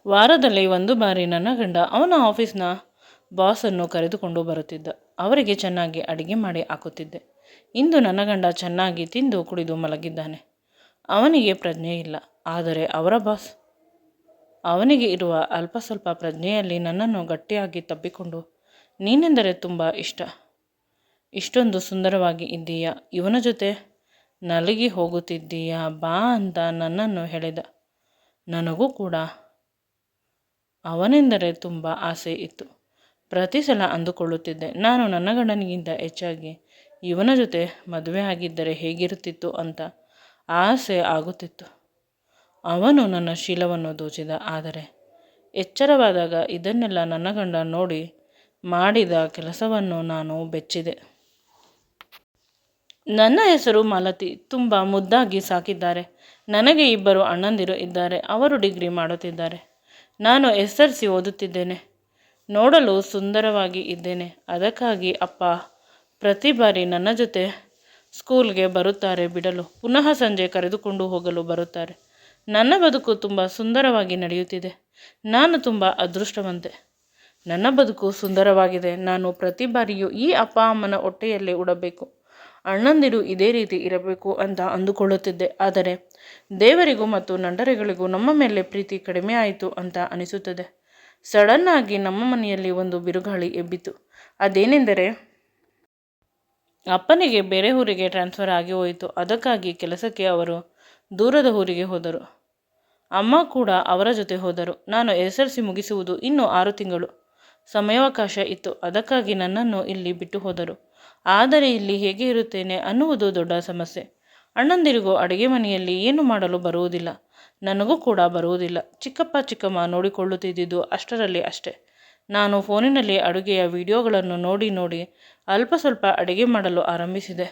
ವಾರದಲ್ಲಿ ಒಂದು ಬಾರಿ ನನ್ನ ಗಂಡ ಅವನ ಆಫೀಸ್ನ ಬಾಸನ್ನು ಕರೆದುಕೊಂಡು ಬರುತ್ತಿದ್ದ. ಅವರಿಗೆ ಚೆನ್ನಾಗಿ ಅಡಿಗೆ ಮಾಡಿ ಹಾಕುತ್ತಿದ್ದೆ. ಇಂದು ನನ್ನ ಗಂಡ ಚೆನ್ನಾಗಿ ತಿಂದು ಕುಡಿದು ಮಲಗಿದ್ದಾನೆ. ಅವನಿಗೆ ಪ್ರಜ್ಞೆ ಇಲ್ಲ. ಆದರೆ ಅವರ ಬಾಸ್ ಅವನಿಗೆ ಇರುವ ಅಲ್ಪ ಸ್ವಲ್ಪ ಪ್ರಜ್ಞೆಯಲ್ಲಿ ನನ್ನನ್ನು ಗಟ್ಟಿಯಾಗಿ ತಬ್ಬಿಕೊಂಡು, ನೀನೆಂದರೆ ತುಂಬ ಇಷ್ಟ, ಇಷ್ಟೊಂದು ಸುಂದರವಾಗಿ ಇದ್ದೀಯಾ, ಇವನ ಜೊತೆ ನಲಗಿ ಹೋಗುತ್ತಿದ್ದೀಯಾ, ಬಾ ಅಂತ ನನ್ನನ್ನು ಹೇಳಿದ. ನನಗೂ ಕೂಡ ಅವನೆಂದರೆ ತುಂಬ ಆಸೆ ಇತ್ತು. ಪ್ರತಿ ಸಲ ಅಂದುಕೊಳ್ಳುತ್ತಿದ್ದೆ, ನಾನು ನನ್ನ ಗಂಡನಿಗಿಂತ ಹೆಚ್ಚಾಗಿ ಇವನ ಜೊತೆ ಮದುವೆ ಆಗಿದ್ದರೆ ಹೇಗಿರುತ್ತಿತ್ತು ಅಂತ ಆಸೆ ಆಗುತ್ತಿತ್ತು. ಅವನು ನನ್ನ ಶೀಲವನ್ನು ದೋಚಿದ. ಆದರೆ ಎಚ್ಚರವಾದಾಗ ಇದನ್ನೆಲ್ಲ ನನ್ನ ಗಂಡ ನೋಡಿ ಮಾಡಿದ ಕೆಲಸವನ್ನು ನಾನು ಬೆಚ್ಚಿದೆ. ನನ್ನ ಹೆಸರು ಮಾಲತಿ. ತುಂಬ ಮುದ್ದಾಗಿ ಸಾಕಿದ್ದಾರೆ. ನನಗೆ ಇಬ್ಬರು ಅಣ್ಣಂದಿರು ಇದ್ದಾರೆ. ಅವರು ಡಿಗ್ರಿ ಮಾಡುತ್ತಿದ್ದಾರೆ. ನಾನು SSLC ಓದುತ್ತಿದ್ದೇನೆ. ನೋಡಲು ಸುಂದರವಾಗಿ ಇದ್ದೇನೆ. ಅದಕ್ಕಾಗಿ ಅಪ್ಪ ಪ್ರತಿ ಬಾರಿ ನನ್ನ ಜೊತೆ ಸ್ಕೂಲ್ಗೆ ಬರುತ್ತಾರೆ ಬಿಡಲು, ಪುನಃ ಸಂಜೆ ಕರೆದುಕೊಂಡು ಹೋಗಲು ಬರುತ್ತಾರೆ. ನನ್ನ ಬದುಕು ತುಂಬ ಸುಂದರವಾಗಿ ನಡೆಯುತ್ತಿದೆ. ನಾನು ತುಂಬ ಅದೃಷ್ಟವಂತೆ. ನನ್ನ ಬದುಕು ಸುಂದರವಾಗಿದೆ. ನಾನು ಪ್ರತಿ ಬಾರಿಯೂ ಈ ಅಪ್ಪ ಅಮ್ಮನ ಹೊಟ್ಟೆಯಲ್ಲೇ ಉಡಬೇಕು, ಅಣ್ಣಂದಿರು ಇದೇ ರೀತಿ ಇರಬೇಕು ಅಂತ ಅಂದುಕೊಳ್ಳುತ್ತಿದ್ದೆ. ಆದರೆ ದೇವರಿಗೂ ಮತ್ತು ನಂಟರಿಗಳಿಗೂ ನಮ್ಮ ಮೇಲೆ ಪ್ರೀತಿ ಕಡಿಮೆ ಆಯಿತು ಅಂತ ಅನಿಸುತ್ತದೆ. ಸಡನ್ನಾಗಿ ನಮ್ಮ ಮನೆಯಲ್ಲಿ ಒಂದು ಬಿರುಗಾಳಿ ಎಬ್ಬಿತು. ಅದೇನೆಂದರೆ, ಅಪ್ಪನಿಗೆ ಬೇರೆ ಊರಿಗೆ ಟ್ರಾನ್ಸ್ಫರ್ ಆಗಿ ಹೋಯಿತು. ಅದಕ್ಕಾಗಿ ಕೆಲಸಕ್ಕೆ ಅವರು ದೂರದ ಊರಿಗೆ ಹೋದರು. ಅಮ್ಮ ಕೂಡ ಅವರ ಜೊತೆ ಹೋದರು. ನಾನು SSLC ಮುಗಿಸುವುದು ಇನ್ನೂ 6 ತಿಂಗಳು ಸಮಯಾವಕಾಶ ಇತ್ತು. ಅದಕ್ಕಾಗಿ ನನ್ನನ್ನು ಇಲ್ಲಿ ಬಿಟ್ಟು ಹೋದರು. ಆದರೆ ಇಲ್ಲಿ ಹೇಗೆ ಇರುತ್ತೇನೆ ಅನ್ನುವುದು ದೊಡ್ಡ ಸಮಸ್ಯೆ. ಅಣ್ಣಂದಿರಿಗೂ ಅಡುಗೆ ಮನೆಯಲ್ಲಿ ಏನು ಮಾಡಲು ಬರುವುದಿಲ್ಲ, ನನಗೂ ಕೂಡ ಬರುವುದಿಲ್ಲ. ಚಿಕ್ಕಪ್ಪ ಚಿಕ್ಕಮ್ಮ ನೋಡಿಕೊಳ್ಳುತ್ತಿದ್ದುದು ಅಷ್ಟರಲ್ಲಿ ಅಷ್ಟೇ. ನಾನು ಫೋನಿನಲ್ಲಿ ಅಡುಗೆಯ ವಿಡಿಯೋಗಳನ್ನು ನೋಡಿ ಅಲ್ಪ ಸ್ವಲ್ಪ ಅಡುಗೆ ಮಾಡಲು ಆರಂಭಿಸಿದೆ.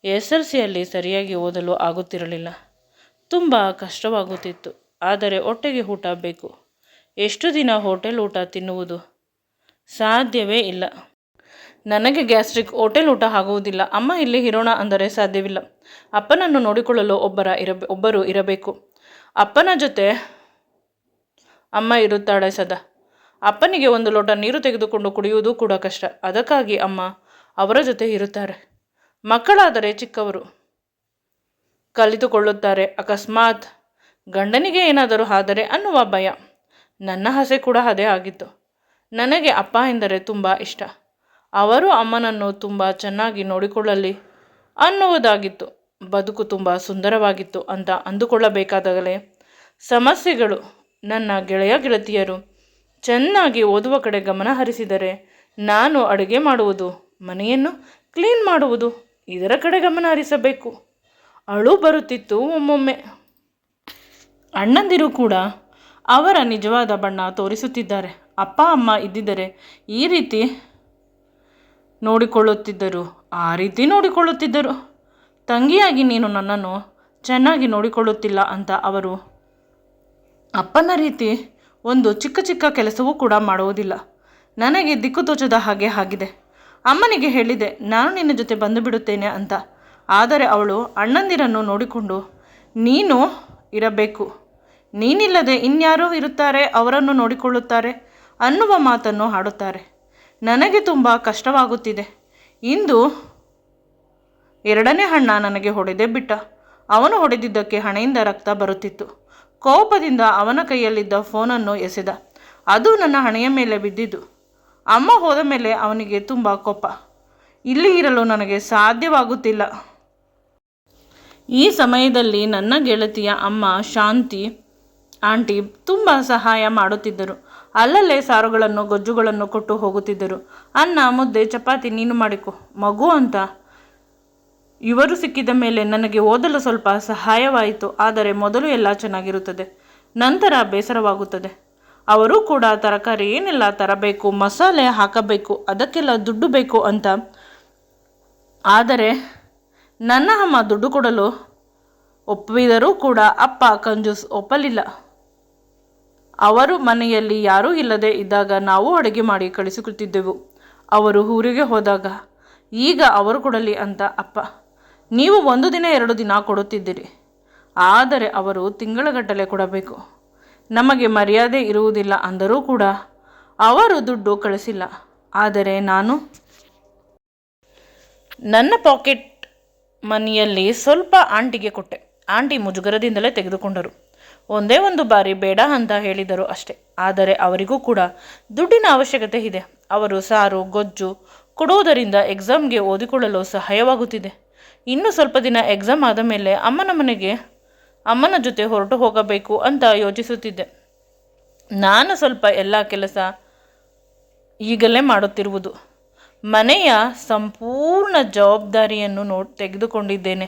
SSLCಯಲ್ಲಿ ಸರಿಯಾಗಿ ಓದಲು ಆಗುತ್ತಿರಲಿಲ್ಲ. ತುಂಬ ಕಷ್ಟವಾಗುತ್ತಿತ್ತು. ಆದರೆ ಹೊಟ್ಟೆಗೆ ಊಟ ಬೇಕು. ಎಷ್ಟು ದಿನ ಹೋಟೆಲ್ ಊಟ ತಿನ್ನುವುದು? ಸಾಧ್ಯವೇ ಇಲ್ಲ. ನನಗೆ ಗ್ಯಾಸ್ಟ್ರಿಕ್, ಹೋಟೆಲ್ ಊಟ ಆಗುವುದಿಲ್ಲ. ಅಮ್ಮ ಇಲ್ಲಿ ಇರೋಣ ಅಂದರೆ ಸಾಧ್ಯವಿಲ್ಲ. ಅಪ್ಪನನ್ನು ನೋಡಿಕೊಳ್ಳಲು ಒಬ್ಬರು ಇರಬೇಕು. ಅಪ್ಪನ ಜೊತೆ ಅಮ್ಮ ಇರುತ್ತಾಳೆ ಸದಾ. ಅಪ್ಪನಿಗೆ ಒಂದು ಲೋಟ ನೀರು ತೆಗೆದುಕೊಂಡು ಕುಡಿಯುವುದು ಕೂಡ ಕಷ್ಟ. ಅದಕ್ಕಾಗಿ ಅಮ್ಮ ಅವರ ಜೊತೆ ಇರುತ್ತಾರೆ. ಮಕ್ಕಳಾದರೆ ಚಿಕ್ಕವರು ಕಲಿತುಕೊಳ್ಳುತ್ತಾರೆ. ಅಕಸ್ಮಾತ್ ಗಂಡನಿಗೆ ಏನಾದರೂ ಆದರೆ ಅನ್ನುವ ಭಯ. ನನ್ನ ಆಸೆ ಕೂಡ ಅದೇ ಆಗಿತ್ತು. ನನಗೆ ಅಪ್ಪ ಎಂದರೆ ತುಂಬ ಇಷ್ಟ. ಅವರು ಅಮ್ಮನನ್ನು ತುಂಬ ಚೆನ್ನಾಗಿ ನೋಡಿಕೊಳ್ಳಲಿ ಅನ್ನುವುದಾಗಿತ್ತು. ಬದುಕು ತುಂಬ ಸುಂದರವಾಗಿತ್ತು ಅಂತ ಅಂದುಕೊಳ್ಳಬೇಕಾದಾಗಲೇ ಸಮಸ್ಯೆಗಳು. ನನ್ನ ಗೆಳತಿಯರು ಚೆನ್ನಾಗಿ ಓದುವ ಕಡೆ ಗಮನ ಹರಿಸಿದರೆ, ನಾನು ಅಡುಗೆ ಮಾಡುವುದು, ಮನೆಯನ್ನು ಕ್ಲೀನ್ ಮಾಡುವುದು, ಇದರ ಕಡೆ ಗಮನ ಹರಿಸಬೇಕು. ಅಳು ಬರುತ್ತಿತ್ತು ಒಮ್ಮೊಮ್ಮೆ. ಅಣ್ಣಂದಿರು ಕೂಡ ಅವರ ನಿಜವಾದ ಬಣ್ಣ ತೋರಿಸುತ್ತಿದ್ದಾರೆ. ಅಪ್ಪ ಅಮ್ಮ ಇದ್ದಿದ್ದರೆ ಈ ರೀತಿ ನೋಡಿಕೊಳ್ಳುತ್ತಿದ್ದರು, ಆ ರೀತಿ ನೋಡಿಕೊಳ್ಳುತ್ತಿದ್ದರು. ತಂಗಿಯಾಗಿ ನೀನು ನನ್ನನ್ನು ಚೆನ್ನಾಗಿ ನೋಡಿಕೊಳ್ಳುತ್ತಿಲ್ಲ ಅಂತ ಅವರು ಅಪ್ಪನ ರೀತಿ ಒಂದು ಚಿಕ್ಕ ಚಿಕ್ಕ ಕೆಲಸವೂ ಕೂಡ ಮಾಡುವುದಿಲ್ಲ. ನನಗೆ ದಿಕ್ಕು ತೋಚದ ಹಾಗೆ ಆಗಿದೆ. ಅಮ್ಮನಿಗೆ ಹೇಳಿದೆ, ನಾನು ನಿನ್ನ ಜೊತೆ ಬಂದು ಬಿಡುತ್ತೇನೆ ಅಂತ. ಆದರೆ ಅವಳು ಅಣ್ಣಂದಿರನ್ನು ನೋಡಿಕೊಂಡು ನೀನು ಇರಬೇಕು, ನೀನಿಲ್ಲದೆ ಇನ್ಯಾರೋ ಇರುತ್ತಾರೆ, ಅವರನ್ನು ನೋಡಿಕೊಳ್ಳುತ್ತಾರೆ ಅನ್ನುವ ಮಾತನ್ನು ಆಡುತ್ತಾರೆ. ನನಗೆ ತುಂಬ ಕಷ್ಟವಾಗುತ್ತಿದೆ. ಇಂದು 2ನೇ ಅಣ್ಣ ನನಗೆ ಹೊಡೆದೇ ಬಿಟ್ಟ. ಅವನು ಹೊಡೆದಿದ್ದಕ್ಕೆ ಹಣೆಯಿಂದ ರಕ್ತ ಬರುತ್ತಿತ್ತು. ಕೋಪದಿಂದ ಅವನ ಕೈಯಲ್ಲಿದ್ದ ಫೋನನ್ನು ಎಸೆದ. ಅದು ನನ್ನ ಹಣೆಯ ಮೇಲೆ ಬಿದ್ದಿದ್ದು. ಅಮ್ಮ ಹೋದ ಮೇಲೆ ಅವನಿಗೆ ತುಂಬ ಕೋಪ. ಇಲ್ಲಿ ಇರಲು ನನಗೆ ಸಾಧ್ಯವಾಗುತ್ತಿಲ್ಲ. ಈ ಸಮಯದಲ್ಲಿ ನನ್ನ ಗೆಳತಿಯ ಅಮ್ಮ ಶಾಂತಿ ಆಂಟಿ ತುಂಬ ಸಹಾಯ ಮಾಡುತ್ತಿದ್ದರು. ಅಲ್ಲಲ್ಲೇ ಸಾರುಗಳನ್ನು ಗೊಜ್ಜುಗಳನ್ನು ಕೊಟ್ಟು ಹೋಗುತ್ತಿದ್ದರು. ಅನ್ನ, ಮುದ್ದೆ, ಚಪಾತಿ ನೀನು ಮಾಡಿಕೊ ಮಗು ಅಂತ. ಇವರು ಸಿಕ್ಕಿದ ಮೇಲೆ ನನಗೆ ಓದಲು ಸ್ವಲ್ಪ ಸಹಾಯವಾಯಿತು. ಆದರೆ ಮೊದಲು ಎಲ್ಲ ಚೆನ್ನಾಗಿರುತ್ತದೆ, ನಂತರ ಬೇಸರವಾಗುತ್ತದೆ. ಅವರು ಕೂಡ ತರಕಾರಿ ಏನೆಲ್ಲ ತರಬೇಕು, ಮಸಾಲೆ ಹಾಕಬೇಕು, ಅದಕ್ಕೆಲ್ಲ ದುಡ್ಡು ಬೇಕು ಅಂತ. ಆದರೆ ನನ್ನ ಅಮ್ಮ ದುಡ್ಡು ಕೊಡಲು ಒಪ್ಪಿದರೂ ಕೂಡ ಅಪ್ಪ ಕಂಜೂಸ್, ಒಪ್ಪಲಿಲ್ಲ. ಅವರು ಮನೆಯಲ್ಲಿ ಯಾರೂ ಇಲ್ಲದೆ ಇದ್ದಾಗ ನಾವು ಅಡುಗೆ ಮಾಡಿ ಕಳಿಸುತ್ತಿದ್ದೆವು. ಅವರು ಊರಿಗೆ ಹೋದಾಗ ಈಗ ಅವರು ಕೊಡಲಿ ಅಂತ ಅಪ್ಪ. ನೀವು 1 ದಿನ 2 ದಿನ ಕೊಡುತ್ತಿದ್ದೀರಿ, ಆದರೆ ಅವರು ತಿಂಗಳಗಟ್ಟಲೆ ಕೊಡಬೇಕು. ನಮಗೆ ಮರ್ಯಾದೆ ಇರುವುದಿಲ್ಲ ಅಂದರೂ ಕೂಡ ಅವರು ದುಡ್ಡು ಕಳಿಸಿಲ್ಲ. ಆದರೆ ನಾನು ನನ್ನ ಪಾಕೆಟ್ ಮನಿಯಲ್ಲಿ ಸ್ವಲ್ಪ ಆಂಟಿಗೆ ಕೊಟ್ಟೆ. ಆಂಟಿ ಮುಜುಗರದಿಂದಲೇ ತೆಗೆದುಕೊಂಡರು. ಒಂದೇ ಒಂದು ಬಾರಿ ಬೇಡ ಅಂತ ಹೇಳಿದರು ಅಷ್ಟೆ. ಆದರೆ ಅವರಿಗೂ ಕೂಡ ದುಡ್ಡಿನ ಅವಶ್ಯಕತೆ ಇದೆ. ಅವರು ಸಾರು ಗೊಜ್ಜು ಕೊಡುವುದರಿಂದ ಎಕ್ಸಾಮ್ಗೆ ಓದಿಕೊಳ್ಳಲು ಸಹಾಯವಾಗುತ್ತಿದೆ. ಇನ್ನು ಸ್ವಲ್ಪ ದಿನ ಎಕ್ಸಾಮ್ ಆದ ಮೇಲೆ ಅಮ್ಮನ ಮನೆಗೆ ಅಮ್ಮನ ಜೊತೆ ಹೊರಟು ಹೋಗಬೇಕು ಅಂತ ಯೋಚಿಸುತ್ತಿದ್ದೆ. ನಾನು ಸ್ವಲ್ಪ ಎಲ್ಲ ಕೆಲಸ ಈಗಲೇ ಮಾಡುತ್ತಿರುವುದು. ಮನೆಯ ಸಂಪೂರ್ಣ ಜವಾಬ್ದಾರಿಯನ್ನು ತೆಗೆದುಕೊಂಡಿದ್ದೇನೆ.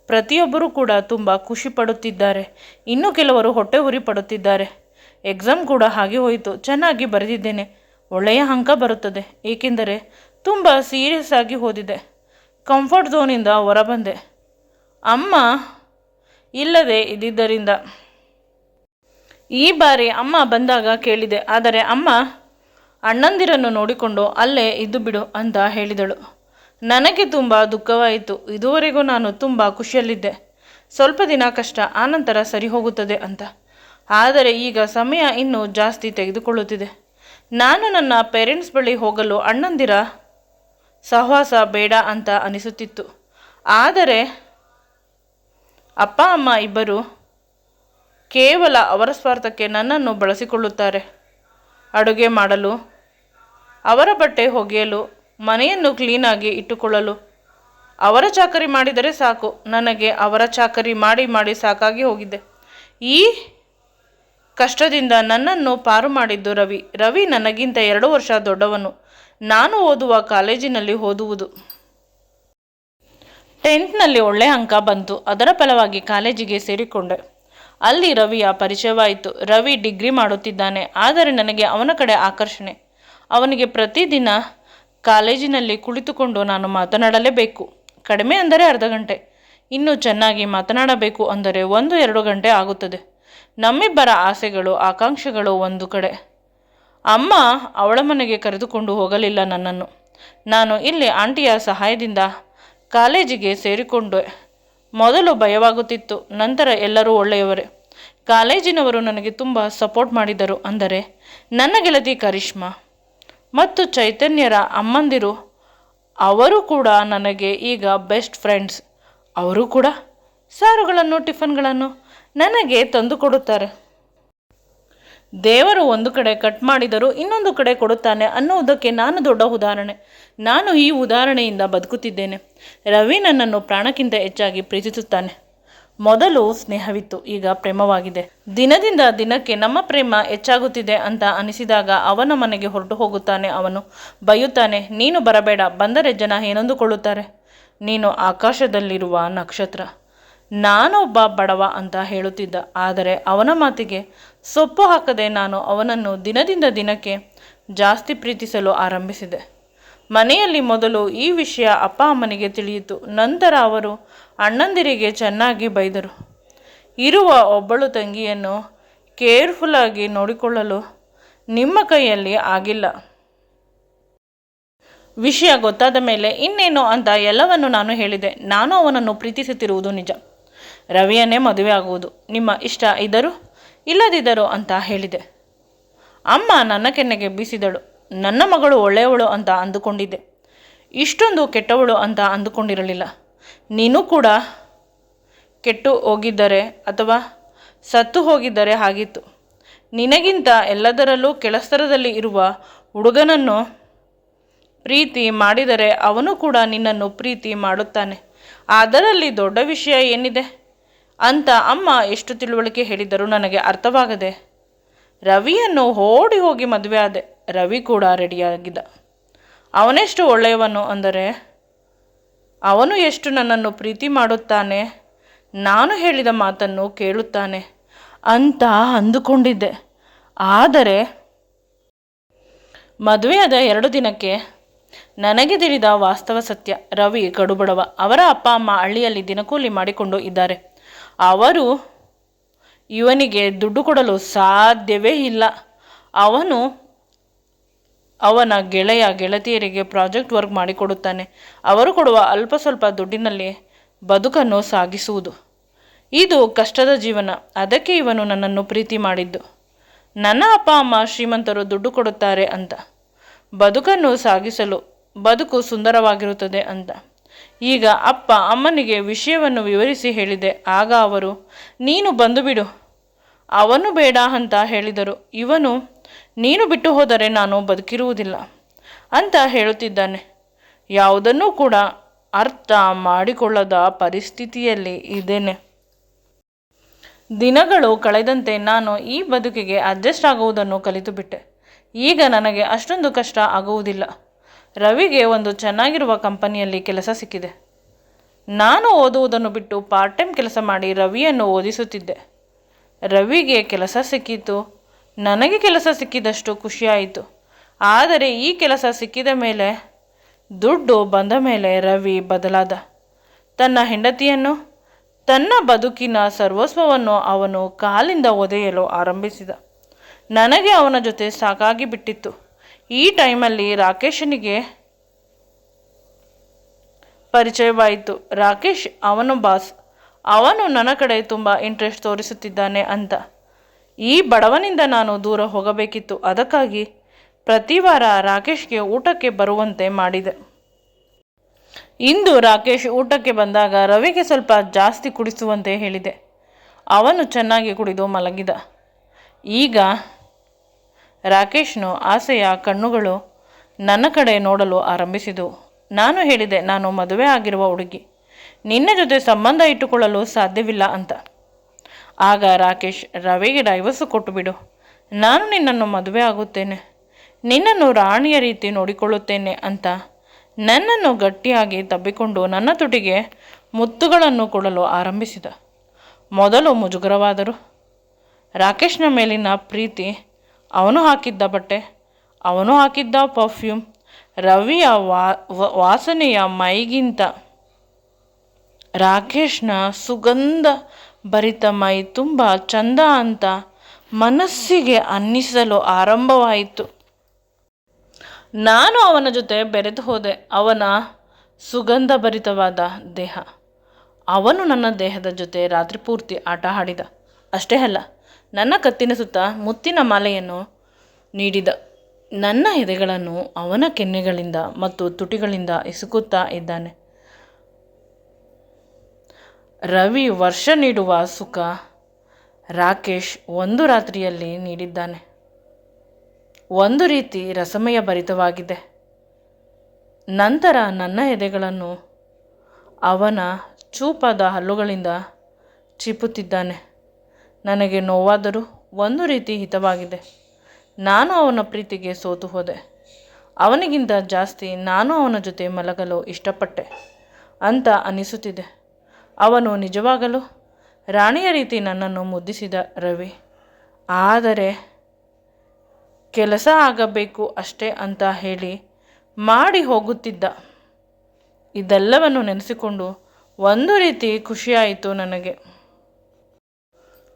ಪ್ರತಿಯೊಬ್ಬರೂ ಕೂಡ ತುಂಬ ಖುಷಿ ಪಡುತ್ತಿದ್ದಾರೆ. ಇನ್ನು ಕೆಲವರು ಹೊಟ್ಟೆ ಉರಿ ಪಡುತ್ತಿದ್ದಾರೆ. ಎಕ್ಸಾಮ್ ಕೂಡ ಹಾಗೆ ಹೋಯಿತು. ಚೆನ್ನಾಗಿ ಬರೆದಿದ್ದೇನೆ. ಒಳ್ಳೆಯ ಅಂಕ ಬರುತ್ತದೆ. ಏಕೆಂದರೆ ತುಂಬ ಸೀರಿಯಸ್ ಆಗಿ ಓದಿದೆ. ಕಂಫರ್ಟ್ ಝೋನಿಂದ ಹೊರಬಂದೆ. ಅಮ್ಮ ಇಲ್ಲದೆ ಇದ್ದಿದ್ದರಿಂದ ಈ ಬಾರಿ ಅಮ್ಮ ಬಂದಾಗ ಕೇಳಿದೆ. ಆದರೆ ಅಮ್ಮ ಅಣ್ಣಂದಿರನ್ನು ನೋಡಿಕೊಂಡು ಅಲ್ಲೇ ಇದ್ದು ಬಿಡು ಅಂತ ಹೇಳಿದಳು. ನನಗೆ ತುಂಬ ದುಃಖವಾಯಿತು. ಇದುವರೆಗೂ ನಾನು ತುಂಬ ಖುಷಿಯಲ್ಲಿದ್ದೆ. ಸ್ವಲ್ಪ ದಿನ ಕಷ್ಟ, ಆನಂತರ ಸರಿ ಹೋಗುತ್ತದೆ ಅಂತ. ಆದರೆ ಈಗ ಸಮಯ ಇನ್ನೂ ಜಾಸ್ತಿ ತೆಗೆದುಕೊಳ್ಳುತ್ತಿದೆ. ನಾನು ನನ್ನ ಪೇರೆಂಟ್ಸ್ ಬಳಿ ಹೋಗಲು ಅಣ್ಣಂದಿರ ಸಹವಾಸ ಬೇಡ ಅಂತ ಅನಿಸುತ್ತಿತ್ತು. ಆದರೆ ಅಪ್ಪ ಅಮ್ಮ ಇಬ್ಬರು ಕೇವಲ ಅವರ ಸ್ವಾರ್ಥಕ್ಕೆ ನನ್ನನ್ನು ಬಳಸಿಕೊಳ್ಳುತ್ತಾರೆ. ಅಡುಗೆ ಮಾಡಲು, ಅವರ ಬಟ್ಟೆ ಒಗೆಯಲು, ಮನೆಯನ್ನು ಕ್ಲೀನಾಗಿ ಇಟ್ಟುಕೊಳ್ಳಲು ಅವರ ಚಾಕರಿ ಮಾಡಿದರೆ ಸಾಕು. ನನಗೆ ಅವರ ಚಾಕರಿ ಮಾಡಿ ಮಾಡಿ ಸಾಕಾಗಿ ಹೋಗಿದೆ. ಈ ಕಷ್ಟದಿಂದ ನನ್ನನ್ನು ಪಾರು ಮಾಡಿದ್ದು ರವಿ. ರವಿ ನನಗಿಂತ 2 ವರ್ಷ ದೊಡ್ಡವನು. ನಾನು ಓದುವ ಕಾಲೇಜಿನಲ್ಲಿ ಓದುವುದು. 10th ಒಳ್ಳೆಯ ಅಂಕ ಬಂತು. ಅದರ ಫಲವಾಗಿ ಕಾಲೇಜಿಗೆ ಸೇರಿಕೊಂಡೆ. ಅಲ್ಲಿ ರವಿಯ ಪರಿಚಯವಾಯಿತು. ರವಿ ಡಿಗ್ರಿ ಮಾಡುತ್ತಿದ್ದಾನೆ. ಆದರೆ ನನಗೆ ಅವನ ಕಡೆ ಆಕರ್ಷಣೆ. ಅವನಿಗೆ ಪ್ರತಿದಿನ ಕಾಲೇಜಿನಲ್ಲಿ ಕುಳಿತುಕೊಂಡು ನಾನು ಮಾತನಾಡಲೇಬೇಕು. ಕಡಿಮೆ ಅಂದರೆ ಅರ್ಧ ಗಂಟೆ. ಇನ್ನೂ ಚೆನ್ನಾಗಿ ಮಾತನಾಡಬೇಕು ಅಂದರೆ 1-2 ಗಂಟೆ ಆಗುತ್ತದೆ. ನಮ್ಮಿಬ್ಬರ ಆಸೆಗಳು ಆಕಾಂಕ್ಷೆಗಳು ಒಂದು ಕಡೆ. ಅಮ್ಮ ಅವಳ ಮನೆಗೆ ಕರೆದುಕೊಂಡು ಹೋಗಲಿಲ್ಲ ನನ್ನನ್ನು. ನಾನು ಇಲ್ಲಿ ಆಂಟಿಯ ಸಹಾಯದಿಂದ ಕಾಲೇಜಿಗೆ ಸೇರಿಕೊಂಡೆ. ಮೊದಲು ಭಯವಾಗುತ್ತಿತ್ತು. ನಂತರ ಎಲ್ಲರೂ ಒಳ್ಳೆಯವರೇ. ಕಾಲೇಜಿನವರು ನನಗೆ ತುಂಬ ಸಪೋರ್ಟ್ ಮಾಡಿದರು. ಅಂದರೆ ನನ್ನ ಗೆಳತಿ ಕರಿಷ್ಮಾ ಮತ್ತು ಚೈತನ್ಯರ ಅಮ್ಮಂದಿರು, ಅವರು ಕೂಡ ನನಗೆ ಈಗ ಬೆಸ್ಟ್ ಫ್ರೆಂಡ್ಸ್. ಅವರು ಕೂಡ ಸಾರುಗಳನ್ನು ಟಿಫನ್ಗಳನ್ನು ನನಗೆ ತಂದು ಕೊಡುತ್ತಾರೆ. ದೇವರು ಒಂದು ಕಡೆ ಕಟ್ ಮಾಡಿದರೂ ಇನ್ನೊಂದು ಕಡೆ ಕೊಡುತ್ತಾನೆ ಅನ್ನುವುದಕ್ಕೆ ನಾನು ದೊಡ್ಡ ಉದಾಹರಣೆ. ನಾನು ಈ ಉದಾಹರಣೆಯಿಂದ ಬದುಕುತ್ತಿದ್ದೇನೆ. ರವಿ ನನ್ನನ್ನು ಪ್ರಾಣಕ್ಕಿಂತ ಹೆಚ್ಚಾಗಿ ಪ್ರೀತಿಸುತ್ತಾನೆ. ಮೊದಲು ಸ್ನೇಹವಿತ್ತು, ಈಗ ಪ್ರೇಮವಾಗಿದೆ. ದಿನದಿಂದ ದಿನಕ್ಕೆ ನಮ್ಮ ಪ್ರೇಮ ಹೆಚ್ಚಾಗುತ್ತಿದೆ ಅಂತ ಅನಿಸಿದಾಗ ಅವನ ಮನೆಗೆ ಹೊರಟು ಹೋಗುತ್ತಾನೆ. ಅವನು ಬೈಯುತ್ತಾನೆ, ನೀನು ಬರಬೇಡ, ಬಂದರೆ ಜನ ಏನಂದುಕೊಳ್ಳುತ್ತಾರೆ, ನೀನು ಆಕಾಶದಲ್ಲಿರುವ ನಕ್ಷತ್ರ. ನಾನೊಬ್ಬ ಬಡವ ಅಂತ ಹೇಳುತ್ತಿದ್ದ. ಆದರೆ ಅವನ ಮಾತಿಗೆ ಸೊಪ್ಪು ಹಾಕದೆ ನಾನು ಅವನನ್ನು ದಿನದಿಂದ ದಿನಕ್ಕೆ ಜಾಸ್ತಿ ಪ್ರೀತಿಸಲು ಆರಂಭಿಸಿದೆ. ಮನೆಯಲ್ಲಿ ಮೊದಲು ಈ ವಿಷಯ ಅಪ್ಪ ಅಮ್ಮನಿಗೆ ತಿಳಿಯಿತು. ನಂತರ ಅವರು ಅಣ್ಣಂದಿರಿಗೆ ಚೆನ್ನಾಗಿ ಬೈದರು. ಇರುವ ಒಬ್ಬಳು ತಂಗಿಯನ್ನು ಕೇರ್ಫುಲ್ಲಾಗಿ ನೋಡಿಕೊಳ್ಳಲು ನಿಮ್ಮ ಕೈಯಲ್ಲಿ ಆಗಿಲ್ಲ. ವಿಷಯ ಗೊತ್ತಾದ ಮೇಲೆ ಇನ್ನೇನು ಅಂತ ಎಲ್ಲವನ್ನು ನಾನು ಹೇಳಿದೆ. ನಾನು ಅವನನ್ನು ಪ್ರೀತಿಸುತ್ತಿರುವುದು ನಿಜ. ರವಿಯನ್ನೇ ಮದುವೆ ಆಗುವುದು ನಿಮ್ಮ ಇಷ್ಟ ಇದ್ದರೂ ಇಲ್ಲದಿದ್ದರೂ ಅಂತ ಹೇಳಿದೆ. ಅಮ್ಮ ನನ್ನ ಕೆನ್ನೆಗೆ ಬೀಸಿದಳು. ನನ್ನ ಮಗಳು ಒಳ್ಳೆಯವಳು ಅಂತ ಅಂದುಕೊಂಡಿದ್ದೆ. ಇಷ್ಟೊಂದು ಕೆಟ್ಟವಳು ಅಂತ ಅಂದುಕೊಂಡಿರಲಿಲ್ಲ. ನೀನು ಕೂಡ ಕೆಟ್ಟು ಹೋಗಿದ್ದರೆ ಅಥವಾ ಸತ್ತು ಹೋಗಿದ್ದರೆ ಆಗಿತ್ತು. ನಿನಗಿಂತ ಎಲ್ಲದರಲ್ಲೂ ಕೆಳಸ್ತರದಲ್ಲಿ ಇರುವ ಹುಡುಗನನ್ನು ಪ್ರೀತಿ ಮಾಡಿದರೆ ಅವನು ಕೂಡ ನಿನ್ನನ್ನು ಪ್ರೀತಿ ಮಾಡುತ್ತಾನೆ. ಅದರಲ್ಲಿ ದೊಡ್ಡ ವಿಷಯ ಏನಿದೆ ಅಂತ ಅಮ್ಮ ಎಷ್ಟು ತಿಳುವಳಿಕೆ ಹೇಳಿದರೂ ನನಗೆ ಅರ್ಥವಾಗದೆ ರವಿಯನ್ನು ಓಡಿ ಹೋಗಿ ಮದುವೆ ಆದೆ. ರವಿ ಕೂಡ ರೆಡಿಯಾಗಿದ್ದ. ಅವನೆಷ್ಟು ಒಳ್ಳೆಯವನು ಅಂದರೆ ಅವನು ಎಷ್ಟು ನನ್ನನ್ನು ಪ್ರೀತಿ ಮಾಡುತ್ತಾನೆ, ನಾನು ಹೇಳಿದ ಮಾತನ್ನು ಕೇಳುತ್ತಾನೆ ಅಂತ ಅಂದುಕೊಂಡಿದ್ದೆ. ಆದರೆ ಮದುವೆಯಾದ 2 ದಿನಕ್ಕೆ ನನಗೆ ತಿಳಿದ ವಾಸ್ತವ ಸತ್ಯ. ರವಿ ಕಡುಬಡವ. ಅವರ ಅಪ್ಪ ಅಮ್ಮ ಹಳ್ಳಿಯಲ್ಲಿ ದಿನಕೂಲಿ ಮಾಡಿಕೊಂಡು ಇದ್ದಾರೆ. ಅವರು ಇವನಿಗೆ ದುಡ್ಡು ಕೊಡಲು ಸಾಧ್ಯವೇ ಇಲ್ಲ. ಅವನು ಅವನ ಗೆಳತಿಯರಿಗೆ ಪ್ರಾಜೆಕ್ಟ್ ವರ್ಕ್ ಮಾಡಿಕೊಡುತ್ತಾನೆ. ಅವರು ಕೊಡುವ ಅಲ್ಪ ಸ್ವಲ್ಪ ದುಡ್ಡಿನಲ್ಲಿ ಬದುಕನ್ನು ಸಾಗಿಸುವುದು. ಇದು ಕಷ್ಟದ ಜೀವನ. ಅದಕ್ಕೆ ಇವನು ನನ್ನನ್ನು ಪ್ರೀತಿ ಮಾಡಿದ್ದು. ನನ್ನ ಅಪ್ಪ ಅಮ್ಮ ಶ್ರೀಮಂತರು, ದುಡ್ಡು ಕೊಡುತ್ತಾರೆ ಅಂತ, ಬದುಕನ್ನು ಸಾಗಿಸಲು ಬದುಕು ಸುಂದರವಾಗಿರುತ್ತದೆ ಅಂತ. ಈಗ ಅಪ್ಪ ಅಮ್ಮನಿಗೆ ವಿಷಯವನ್ನು ವಿವರಿಸಿ ಹೇಳಿದೆ. ಆಗ ಅವರು, ನೀನು ಬಂದು ಬಿಡು, ಅವನು ಬೇಡ ಅಂತ ಹೇಳಿದರು. ಇವನು, ನೀನು ಬಿಟ್ಟು ಹೋದರೆ ನಾನು ಬದುಕಿರುವುದಿಲ್ಲ ಅಂತ ಹೇಳುತ್ತಿದ್ದಾನೆ. ಯಾವುದನ್ನೂ ಕೂಡ ಅರ್ಥ ಮಾಡಿಕೊಳ್ಳದ ಪರಿಸ್ಥಿತಿಯಲ್ಲಿ ಇದ್ದೇನೆ. ದಿನಗಳು ಕಳೆದಂತೆ ನಾನು ಈ ಬದುಕಿಗೆ ಅಡ್ಜಸ್ಟ್ ಆಗುವುದನ್ನು ಕಲಿತು ಬಿಟ್ಟೆ. ಈಗ ನನಗೆ ಅಷ್ಟೊಂದು ಕಷ್ಟ ಆಗುವುದಿಲ್ಲ. ರವಿಗೆ ಒಂದು ಚೆನ್ನಾಗಿರುವ ಕಂಪನಿಯಲ್ಲಿ ಕೆಲಸ ಸಿಕ್ಕಿದೆ. ನಾನು ಓದುವುದನ್ನು ಬಿಟ್ಟು ಪಾರ್ಟ್ ಟೈಮ್ ಕೆಲಸ ಮಾಡಿ ರವಿಯನ್ನು ಓದಿಸುತ್ತಿದ್ದೆ. ರವಿಗೆ ಕೆಲಸ ಸಿಕ್ಕಿತು, ನನಗೆ ಕೆಲಸ ಸಿಕ್ಕಿದಷ್ಟು ಖುಷಿಯಾಯಿತು. ಆದರೆ ಈ ಕೆಲಸ ಸಿಕ್ಕಿದ ಮೇಲೆ, ದುಡ್ಡು ಬಂದ ಮೇಲೆ ರವಿ ಬದಲಾದ. ತನ್ನ ಹೆಂಡತಿಯನ್ನು, ತನ್ನ ಬದುಕಿನ ಸರ್ವಸ್ವವನ್ನು ಅವನು ಕಾಲಿಂದ ಒದೆಯಲು ಆರಂಭಿಸಿದ. ನನಗೆ ಅವನ ಜೊತೆ ಸಾಕಾಗಿ ಬಿಟ್ಟಿತ್ತು. ಈ ಟೈಮಲ್ಲಿ ರಾಕೇಶನಿಗೆ ಪರಿಚಯವಾಯಿತು. ರಾಕೇಶ್ ಅವನು ಬಾಸ್. ಅವನು ನನ್ನ ಕಡೆ ತುಂಬ ಇಂಟ್ರೆಸ್ಟ್ ತೋರಿಸುತ್ತಿದ್ದಾನೆ ಅಂತ. ಈ ಬಡವನಿಂದ ನಾನು ದೂರ ಹೋಗಬೇಕಿತ್ತು. ಅದಕ್ಕಾಗಿ ಪ್ರತಿ ವಾರ ರಾಕೇಶ್ಗೆ ಊಟಕ್ಕೆ ಬರುವಂತೆ ಮಾಡಿದೆ. ಇಂದು ರಾಕೇಶ್ ಊಟಕ್ಕೆ ಬಂದಾಗ ರವಿಗೆ ಸ್ವಲ್ಪ ಜಾಸ್ತಿ ಕುಡಿಸುವಂತೆ ಹೇಳಿದೆ. ಅವನು ಚೆನ್ನಾಗಿ ಕುಡಿದು ಮಲಗಿದ. ಈಗ ರಾಕೇಶ್ನು ಆಸೆಯ ಕಣ್ಣುಗಳು ನನ್ನ ಕಡೆ ನೋಡಲು ಆರಂಭಿಸಿದವು. ನಾನು ಹೇಳಿದೆ, ನಾನು ಮದುವೆ ಆಗಿರುವ ಹುಡುಗಿ, ನಿನ್ನ ಜೊತೆ ಸಂಬಂಧ ಇಟ್ಟುಕೊಳ್ಳಲು ಸಾಧ್ಯವಿಲ್ಲ ಅಂತ. ಆಗ ರಾಕೇಶ್, ರವಿಗೆ ಡೈವರ್ಸು ಕೊಟ್ಟು ಬಿಡು, ನಾನು ನಿನ್ನನ್ನು ಮದುವೆ ಆಗುತ್ತೇನೆ, ನಿನ್ನನ್ನು ರಾಣಿಯ ರೀತಿ ನೋಡಿಕೊಳ್ಳುತ್ತೇನೆ ಅಂತ ನನ್ನನ್ನು ಗಟ್ಟಿಯಾಗಿ ತಬ್ಬಿಕೊಂಡು ನನ್ನ ತುಟಿಗೆ ಮುತ್ತುಗಳನ್ನು ಕೊಡಲು ಆರಂಭಿಸಿದ. ಮೊದಲು ಮುಜುಗರವಾದರು. ರಾಕೇಶ್ನ ಮೇಲಿನ ಪ್ರೀತಿ, ಅವನು ಹಾಕಿದ್ದ ಬಟ್ಟೆ, ಅವನು ಹಾಕಿದ್ದ ಪರ್ಫ್ಯೂಮ್, ರವಿಯ ವಾಸನೆಯ ಮೈಗಿಂತ ರಾಕೇಶ್ನ ಸುಗಂಧ ಭರಿತ ಮೈ ತುಂಬ ಚಂದ ಅಂತ ಮನಸ್ಸಿಗೆ ಅನ್ನಿಸಲು ಆರಂಭವಾಯಿತು. ನಾನು ಅವನ ಜೊತೆ ಬೆರೆತು ಹೋದೆ. ಅವನ ಸುಗಂಧಭರಿತವಾದ ದೇಹ, ಅವನು ನನ್ನ ದೇಹದ ಜೊತೆ ರಾತ್ರಿ ಪೂರ್ತಿ ಆಟ ಆಡಿದ. ಅಷ್ಟೇ ಅಲ್ಲ, ನನ್ನ ಕತ್ತಿನ ಸುತ್ತ ಮುತ್ತಿನ ಮಾಲೆಯನ್ನು ನೀಡಿದ. ನನ್ನ ಎದೆಗಳನ್ನು ಅವನ ಕೆನ್ನೆಗಳಿಂದ ಮತ್ತು ತುಟಿಗಳಿಂದ ಇಸುಕುತ್ತಾ ಇದ್ದಾನೆ. ರವಿ ವರ್ಷ ನೀಡುವ ಸುಖ ರಾಕೇಶ್ ಒಂದು ರಾತ್ರಿಯಲ್ಲಿ ನೀಡಿದ್ದಾನೆ. ಒಂದು ರೀತಿ ರಸಮಯ ಭರಿತವಾಗಿದೆ. ನಂತರ ನನ್ನ ಎದೆಗಳನ್ನು ಅವನ ಚೂಪಾದ ಹಲ್ಲುಗಳಿಂದ ಚೀಪುತ್ತಿದ್ದಾನೆ. ನನಗೆ ನೋವಾದರೂ ಒಂದು ರೀತಿ ಹಿತವಾಗಿದೆ. ನಾನು ಅವನ ಪ್ರೀತಿಗೆ ಸೋತು ಹೋದೆ. ಅವನಿಗಿಂತ ಜಾಸ್ತಿ ನಾನು ಅವನ ಜೊತೆ ಮಲಗಲು ಇಷ್ಟಪಟ್ಟೆ ಅಂತ ಅನಿಸುತ್ತಿದೆ. ಅವನು ನಿಜವಾಗಲೂ ರಾಣಿಯ ರೀತಿ ನನ್ನನ್ನು ಮುದ್ದಿಸಿದ ರವಿ. ಆದರೆ ಕೆಲಸ ಆಗಬೇಕು ಅಷ್ಟೇ ಅಂತ ಹೇಳಿ ಮಾಡಿ ಹೋಗುತ್ತಿದ್ದ. ಇದೆಲ್ಲವನ್ನು ನೆನೆಸಿಕೊಂಡು ಒಂದು ರೀತಿ ಖುಷಿಯಾಯಿತು ನನಗೆ.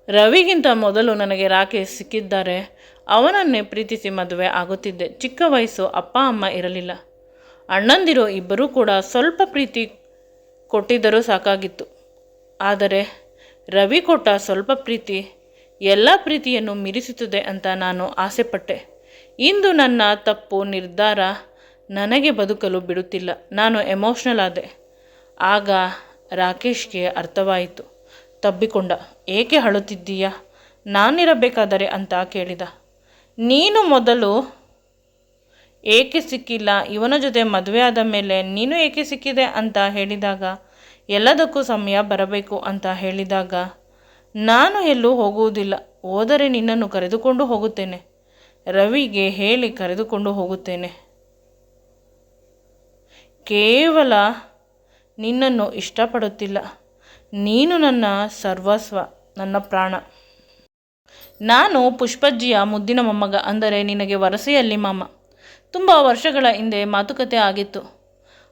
ರವಿಗಿಂತ ಮೊದಲು ನನಗೆ ರಾಕೇಶ್ ಸಿಕ್ಕಿದ್ದಾರೆ. ಅವನನ್ನೇ ಪ್ರೀತಿಸಿ ಮದುವೆ ಆಗುತ್ತಿದ್ದೆ. ಚಿಕ್ಕ ವಯಸ್ಸು, ಅಪ್ಪ ಅಮ್ಮ ಇರಲಿಲ್ಲ. ಅಣ್ಣಂದಿರು ಇಬ್ಬರೂ ಕೂಡ ಸ್ವಲ್ಪ ಪ್ರೀತಿ ಕೊಟ್ಟಿದ್ದರೂ ಸಾಕಾಗಿತ್ತು. ಆದರೆ ರವಿ ಕೊಟ್ಟ ಸ್ವಲ್ಪ ಪ್ರೀತಿ ಎಲ್ಲ ಪ್ರೀತಿಯನ್ನು ಮೀರಿಸುತ್ತದೆ ಅಂತ ನಾನು ಆಸೆಪಟ್ಟೆ. ಇಂದು ನನ್ನ ತಪ್ಪು ನಿರ್ಧಾರ ನನಗೆ ಬದುಕಲು ಬಿಡುತ್ತಿಲ್ಲ. ನಾನು ಎಮೋಷ್ನಲ್ ಆದೆ. ಆಗ ರಾಕೇಶ್ಗೆ ಅರ್ಥವಾಯಿತು. ತಬ್ಬಿಕೊಂಡ. ಏಕೆ ಅಳುತ್ತಿದ್ದೀಯಾ, ನಾನಿರಬೇಕಾದರೆ ಅಂತ ಕೇಳಿದ. ನೀನು ಮೊದಲು ಏಕೆ ಸಿಕ್ಕಿಲ್ಲ, ಇವನ ಜೊತೆ ಮದುವೆ ಆದ ಮೇಲೆ ನೀನು ಏಕೆ ಸಿಕ್ಕಿದೆ ಅಂತ ಹೇಳಿದಾಗ, ಎಲ್ಲದಕ್ಕೂ ಸಮಯ ಬರಬೇಕು ಅಂತ ಹೇಳಿದಾಗ, ನಾನು ಎಲ್ಲೂ ಹೋಗುವುದಿಲ್ಲ, ಹೋದರೆ ನಿನ್ನನ್ನು ಕರೆದುಕೊಂಡು ಹೋಗುತ್ತೇನೆ, ರವಿಗೆ ಹೇಳಿ ಕರೆದುಕೊಂಡು ಹೋಗುತ್ತೇನೆ, ಕೇವಲ ನಿನ್ನನ್ನು ಇಷ್ಟಪಡುತ್ತಿಲ್ಲ, ನೀನು ನನ್ನ ಸರ್ವಸ್ವ, ನನ್ನ ಪ್ರಾಣ. ನಾನು ಪುಷ್ಪಜ್ಜಿಯ ಮುದ್ದಿನ ಮೊಮ್ಮಗ, ಅಂದರೆ ನಿನಗೆ ವರಸೆಯಲ್ಲಿ ಮಾಮ. ತುಂಬ ವರ್ಷಗಳ ಹಿಂದೆ ಮಾತುಕತೆ ಆಗಿತ್ತು.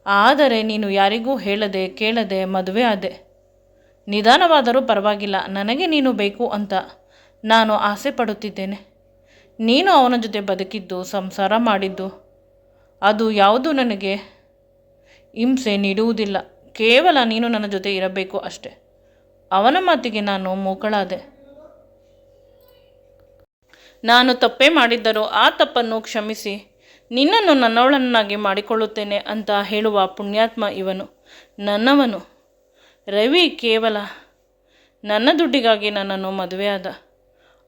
ಆದರೆ ನೀನು ಯಾರಿಗೂ ಹೇಳದೆ ಕೇಳದೆ ಮದುವೆ ಆದೆ. ನಿಧಾನವಾದರೂ ಪರವಾಗಿಲ್ಲ, ನನಗೆ ನೀನು ಬೇಕು ಅಂತ ನಾನು ಆಸೆ ಪಡುತ್ತಿದ್ದೇನೆ. ನೀನು ಅವನ ಜೊತೆ ಬದುಕಿದ್ದು, ಸಂಸಾರ ಮಾಡಿದ್ದು, ಅದು ಯಾವುದೂ ನನಗೆ ಹಿಂಸೆ ನೀಡುವುದಿಲ್ಲ. ಕೇವಲ ನೀನು ನನ್ನ ಜೊತೆ ಇರಬೇಕು ಅಷ್ಟೆ. ಅವನ ಮಾತಿಗೆ ನಾನು ಮೂಕಳಾದೆ. ನಾನು ತಪ್ಪೇ ಮಾಡಿದ್ದರೂ ಆ ತಪ್ಪನ್ನು ಕ್ಷಮಿಸಿ ನಿನ್ನನ್ನು ನನ್ನವಳನ್ನಾಗಿ ಮಾಡಿಕೊಳ್ಳುತ್ತೇನೆ ಅಂತ ಹೇಳುವ ಪುಣ್ಯಾತ್ಮ ಇವನು, ನನ್ನವನು. ರವಿ ಕೇವಲ ನನ್ನ ದುಡ್ಡಿಗಾಗಿ ನನ್ನನ್ನು ಮದುವೆಯಾದ.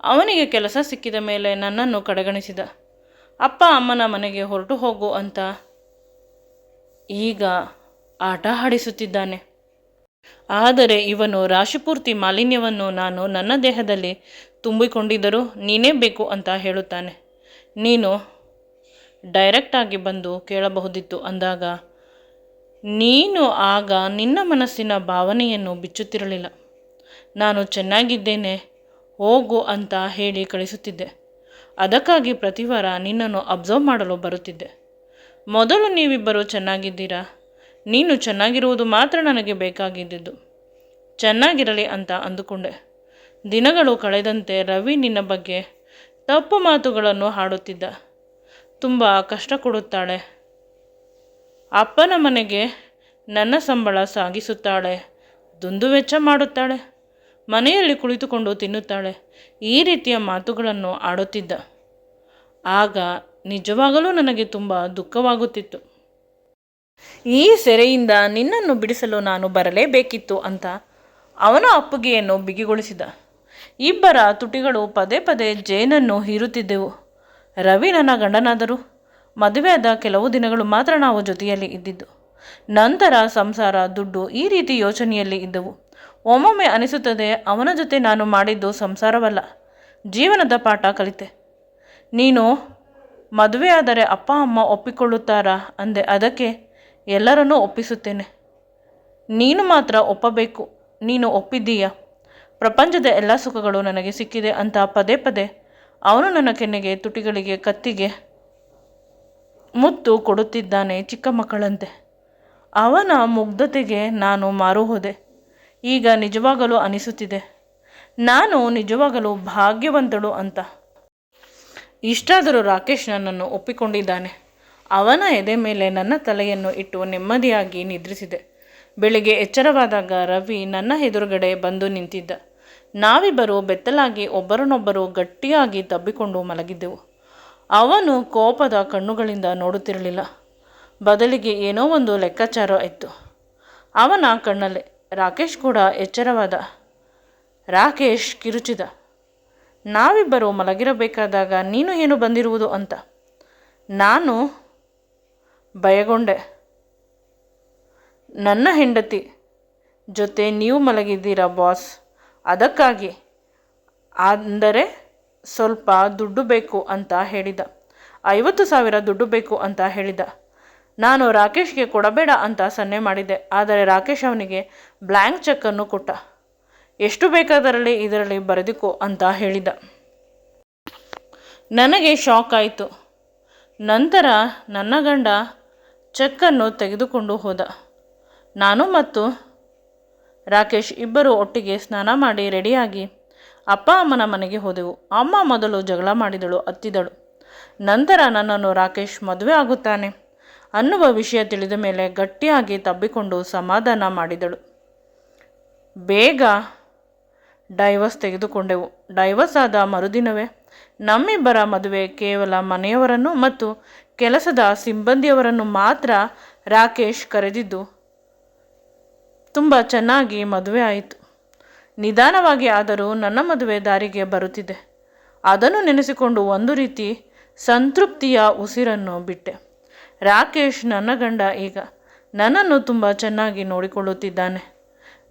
ಅವನಿಗೆ ಕೆಲಸ ಸಿಕ್ಕಿದ ಮೇಲೆ ನನ್ನನ್ನು ಕಡೆಗಣಿಸಿದ. ಅಪ್ಪ ಅಮ್ಮನ ಮನೆಗೆ ಹೊರಟು ಹೋಗು ಅಂತ ಈಗ ಆಟ ಆಡಿಸುತ್ತಿದ್ದಾನೆ. ಆದರೆ ಇವನು ರಾಶಿಪೂರ್ತಿ ಮಾಲಿನ್ಯವನ್ನು ನಾನು ನನ್ನ ದೇಹದಲ್ಲಿ ತುಂಬಿಕೊಂಡಿದ್ದರೂ ನೀನೇ ಬೇಕು ಅಂತ ಹೇಳುತ್ತಾನೆ. ನೀನು ಡೈರೆಕ್ಟಾಗಿ ಬಂದು ಕೇಳಬಹುದಿತ್ತು ಅಂದಾಗ ನೀನು ಆಗ ನಿನ್ನ ಮನಸ್ಸಿನ ಭಾವನೆಯನ್ನು ಬಿಚ್ಚುತ್ತಿರಲಿಲ್ಲ. ನಾನು ಚೆನ್ನಾಗಿದ್ದೇನೆ ಹೋಗು ಅಂತ ಹೇಳಿ ಕಳಿಸುತ್ತಿದ್ದೆ. ಅದಕ್ಕಾಗಿ ಪ್ರತಿ ವಾರ ನಿನ್ನನ್ನು ಅಬ್ಸರ್ವ್ ಮಾಡಲು ಬರುತ್ತಿದ್ದೆ. ಮೊದಲು ನೀವಿಬ್ಬರು ಚೆನ್ನಾಗಿದ್ದೀರಾ, ನೀನು ಚೆನ್ನಾಗಿರುವುದು ಮಾತ್ರ ನನಗೆ ಬೇಕಾಗಿದ್ದಿದ್ದು. ಚೆನ್ನಾಗಿರಲಿ ಅಂತ ಅಂದುಕೊಂಡೆ. ದಿನಗಳು ಕಳೆದಂತೆ ರವಿ ನಿನ್ನ ಬಗ್ಗೆ ತಪ್ಪು ಮಾತುಗಳನ್ನು ಆಡುತ್ತಿದ್ದ. ತುಂಬ ಕಷ್ಟ ಕೊಡುತ್ತಾಳೆ, ಅಪ್ಪನ ಮನೆಗೆ ನನ್ನ ಸಂಬಳ ಸಾಗಿಸುತ್ತಾಳೆ, ದುಂದುವೆಚ್ಚ ಮಾಡುತ್ತಾಳೆ, ಮನೆಯಲ್ಲಿ ಕುಳಿತುಕೊಂಡು ತಿನ್ನುತ್ತಾಳೆ, ಈ ರೀತಿಯ ಮಾತುಗಳನ್ನು ಆಡುತ್ತಿದ್ದ. ಆಗ ನಿಜವಾಗಲೂ ನನಗೆ ತುಂಬ ದುಃಖವಾಗುತ್ತಿತ್ತು. ಈ ಸೆರೆಯಿಂದ ನಿನ್ನನ್ನು ಬಿಡಿಸಲು ನಾನು ಬರಲೇಬೇಕಿತ್ತು ಅಂತ ಅವನ ಅಪ್ಪುಗೆಯನ್ನು ಬಿಗಿಗೊಳಿಸಿದ. ಇಬ್ಬರ ತುಟಿಗಳು ಪದೇ ಪದೇ ಜೇನನ್ನು ಹೀರುತ್ತಿದ್ದೆವು. ರವಿ ನನ್ನ ಗಂಡನಾದರೂ ಮದುವೆಯಾದ ಕೆಲವು ದಿನಗಳು ಮಾತ್ರ ನಾವು ಜೊತೆಯಲ್ಲಿ ಇದ್ದಿದ್ದು. ನಂತರ ಸಂಸಾರ, ದುಡ್ಡು, ಈ ರೀತಿ ಯೋಚನೆಯಲ್ಲಿ ಇದ್ದವು. ಒಮ್ಮೊಮ್ಮೆ ಅನಿಸುತ್ತದೆ ಅವನ ಜೊತೆ ನಾನು ಮಾಡಿದ್ದು ಸಂಸಾರವಲ್ಲ, ಜೀವನದ ಪಾಠ ಕಲಿತೆ. ನೀನು ಮದುವೆಯಾದರೆ ಅಪ್ಪ ಅಮ್ಮ ಒಪ್ಪಿಕೊಳ್ಳುತ್ತಾರಾ ಅಂದೆ. ಅದಕ್ಕೆ ಎಲ್ಲರನ್ನೂ ಒಪ್ಪಿಸುತ್ತೇನೆ, ನೀನು ಮಾತ್ರ ಒಪ್ಪಬೇಕು. ನೀನು ಒಪ್ಪಿದ್ದೀಯಾ, ಪ್ರಪಂಚದ ಎಲ್ಲ ಸುಖಗಳು ನನಗೆ ಸಿಕ್ಕಿದೆ ಅಂತ ಪದೇ ಪದೇ ಅವನು ನನ್ನ ಕೆನ್ನೆಗೆ, ತುಟಿಗಳಿಗೆ, ಕತ್ತಿಗೆ ಮುತ್ತು ಕೊಡುತ್ತಿದ್ದಾನೆ ಚಿಕ್ಕ ಮಕ್ಕಳಂತೆ. ಅವನ ಮುಗ್ಧತೆಗೆ ನಾನು ಮಾರು ಹೋದೆ. ಈಗ ನಿಜವಾಗಲೂ ಅನಿಸುತ್ತಿದೆ ನಾನು ನಿಜವಾಗಲೂ ಭಾಗ್ಯವಂತಳು ಅಂತ. ಇಷ್ಟಾದರೂ ರಾಕೇಶ್ ನನ್ನನ್ನು ಒಪ್ಪಿಕೊಂಡಿದ್ದಾನೆ. ಅವನ ಎದೆ ಮೇಲೆ ನನ್ನ ತಲೆಯನ್ನು ಇಟ್ಟು ನೆಮ್ಮದಿಯಾಗಿ ನಿದ್ರಿಸಿದೆ. ಬೆಳಿಗ್ಗೆ ಎಚ್ಚರವಾದಾಗ ರವಿ ನನ್ನ ಎದುರುಗಡೆ ಬಂದು ನಿಂತಿದ್ದ. ನಾವಿಬ್ಬರು ಬೆತ್ತಲಾಗಿ ಒಬ್ಬರನ್ನೊಬ್ಬರು ಗಟ್ಟಿಯಾಗಿ ತಬ್ಬಿಕೊಂಡು ಮಲಗಿದ್ದೆವು. ಅವನು ಕೋಪದ ಕಣ್ಣುಗಳಿಂದ ನೋಡುತ್ತಿರಲಿಲ್ಲ, ಬದಲಿಗೆ ಏನೋ ಒಂದು ಲೆಕ್ಕಾಚಾರ ಇತ್ತು ಅವನ ಕಣ್ಣಲ್ಲೇ. ರಾಕೇಶ್ ಕೂಡ ಎಚ್ಚರವಾದ. ರಾಕೇಶ್ ಕಿರುಚಿದ, ನಾವಿಬ್ಬರು ಮಲಗಿರಬೇಕಾದಾಗ ನೀನು ಏನು ಬಂದಿರುವುದು ಅಂತ. ನಾನು ಭಯಗೊಂಡೆ. ನನ್ನ ಹೆಂಡತಿ ಜೊತೆ ನೀವು ಮಲಗಿದ್ದೀರಾ ಬಾಸ್, ಅದಕ್ಕಾಗಿ. ಅಂದರೆ ಸ್ವಲ್ಪ ದುಡ್ಡು ಬೇಕು ಅಂತ ಹೇಳಿದ. 50,000 ದುಡ್ಡು ಬೇಕು ಅಂತ ಹೇಳಿದ. ನಾನು ರಾಕೇಶ್ಗೆ ಕೊಡಬೇಡ ಅಂತ ಸನ್ನೆ ಮಾಡಿದ್ದೆ. ಆದರೆ ರಾಕೇಶ್ ಅವನಿಗೆ ಬ್ಲ್ಯಾಂಕ್ ಚೆಕ್ಕನ್ನು ಕೊಟ್ಟ. ಎಷ್ಟು ಬೇಕಾದರಲ್ಲಿ ಇದರಲ್ಲಿ ಬರೆದುಕೋ ಅಂತ ಹೇಳಿದ. ನನಗೆ ಶಾಕ್ ಆಯಿತು. ನಂತರ ನನ್ನ ಗಂಡ ಚೆಕ್ಕನ್ನು ತೆಗೆದುಕೊಂಡು ಹೋದ. ನಾನು ಮತ್ತು ರಾಕೇಶ್ ಇಬ್ಬರು ಒಟ್ಟಿಗೆ ಸ್ನಾನ ಮಾಡಿ ರೆಡಿಯಾಗಿ ಅಪ್ಪ ಅಮ್ಮನ ಮನೆಗೆ ಹೋದೆವು. ಅಮ್ಮ ಮೊದಲು ಜಗಳ ಮಾಡಿದಳು, ಅತ್ತಿದಳು. ನಂತರ ನನ್ನನ್ನು ರಾಕೇಶ್ ಮದುವೆ ಆಗುತ್ತಾನೆ ಅನ್ನುವ ವಿಷಯ ತಿಳಿದ ಮೇಲೆ ಗಟ್ಟಿಯಾಗಿ ತಬ್ಬಿಕೊಂಡು ಸಮಾಧಾನ ಮಾಡಿದಳು. ಬೇಗ ಡೈವರ್ಸ್ ತೆಗೆದುಕೊಂಡೆವು. ಡೈವರ್ಸ್ ಆದ ಮರುದಿನವೇ ನಮ್ಮಿಬ್ಬರ ಮದುವೆ. ಕೇವಲ ಮನೆಯವರನ್ನು ಮತ್ತು ಕೆಲಸದ ಸಿಬ್ಬಂದಿಯವರನ್ನು ಮಾತ್ರ ರಾಕೇಶ್ ಕರೆದಿದ್ದು ತುಂಬ ಚೆನ್ನಾಗಿ ಮದುವೆ ಆಯಿತು. ನಿಧಾನವಾಗಿ ಆದರೂ ನನ್ನ ಮದುವೆ ದಾರಿಗೆ ಬರುತ್ತಿದೆ. ಅದನ್ನು ನೆನೆಸಿಕೊಂಡು ಒಂದು ರೀತಿ ಸಂತೃಪ್ತಿಯ ಉಸಿರನ್ನು ಬಿಟ್ಟೆ. ರಾಕೇಶ್ ನನ್ನ ಗಂಡ ಈಗ ನನ್ನನ್ನು ತುಂಬ ಚೆನ್ನಾಗಿ ನೋಡಿಕೊಳ್ಳುತ್ತಿದ್ದಾನೆ.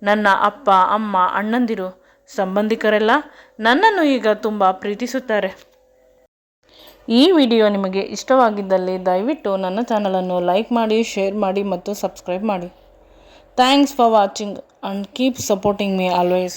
ನನ್ನ ಅಪ್ಪ ಅಮ್ಮ ಅಣ್ಣಂದಿರು ಸಂಬಂಧಿಕರೆಲ್ಲ ನನ್ನನ್ನು ಈಗ ತುಂಬ ಪ್ರೀತಿಸುತ್ತಾರೆ. ಈ ವಿಡಿಯೋ ನಿಮಗೆ ಇಷ್ಟವಾಗಿದ್ದಲ್ಲಿ ದಯವಿಟ್ಟು ನನ್ನ ಚಾನಲನ್ನು ಲೈಕ್ ಮಾಡಿ, ಶೇರ್ ಮಾಡಿ ಮತ್ತು ಸಬ್ಸ್ಕ್ರೈಬ್ ಮಾಡಿ. Thanks for watching and keep supporting me always.